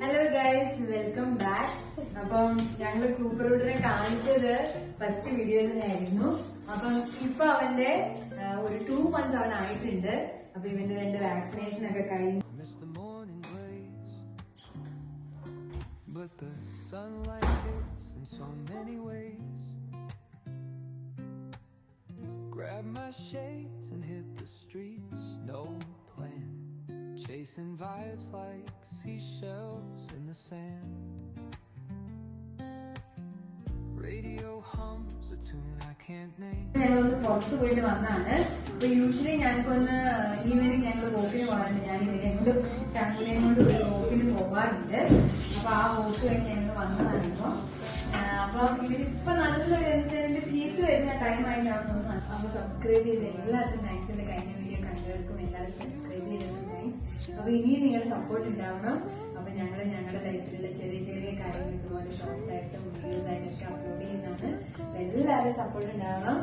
Hello guys, welcome back. അപ്പം ഞങ്ങള് കൂപ്പറൂട്ടിനെ കാണിച്ചത് ഫസ്റ്റ് വീഡിയോസിനായിരുന്നു. അപ്പം ഇപ്പൊ അവന്റെ ഒരു 2 months അവനായിട്ടുണ്ട്. അപ്പൊ ഇവന്റെ 2 വാക്സിനേഷൻ ഒക്കെ കഴിഞ്ഞു. But the sunlight hits in so many ways. Grab my shades and hit the streets, no plan. Chasing vibes like seashells in the sand. Radio hums a tune I can't name. ഞങ്ങളൊന്ന് പുറത്തു പോയിട്ട് വന്നാണ്. അപ്പൊ usually ഞങ്ങൾക്കൊന്ന് evening ഞങ്ങൾ വോക്കിന് പോകാറുണ്ട്. ഞാൻ ഇവരെ കൊണ്ട് ചാങ്കുലിനെ കൊണ്ട് ഒരു വോക്കിന് പോകാറുണ്ട്. അപ്പൊ ആ വോക്ക് കഴിഞ്ഞ് ഞങ്ങൾ വന്നതാണ് ഇപ്പൊ. അപ്പം ഇവരിപ്പൊ നല്ലൊരു ഫീസ് വരുന്ന ടൈം ആയിട്ടാണ് തോന്നുന്നു. അപ്പൊ സബ്സ്ക്രൈബ് ചെയ്ത് എല്ലാവർക്കും താങ്ക്സ്. എന്റെ കഴിഞ്ഞ വീഡിയോ കണ്ടവർക്കും എല്ലാവരും സബ്സ്ക്രൈബ് ചെയ്തവർക്കും താങ്ക്സ്. അപ്പൊ ഇനിയും നിങ്ങളുടെ സപ്പോർട്ട് ഉണ്ടാവണം. അപ്പൊ ഞങ്ങള് ഞങ്ങളുടെ ലൈഫിലുള്ള ചെറിയ ചെറിയ കാര്യങ്ങൾ ഇതുപോലെ ഷോർട്സ് ആയിട്ടും വീഡിയോസ് ആയിട്ടൊക്കെ അപ്ലോഡ് ചെയ്യുന്നതാണ്. അപ്പൊ എല്ലാവരും സപ്പോർട്ട് ഉണ്ടാവണം.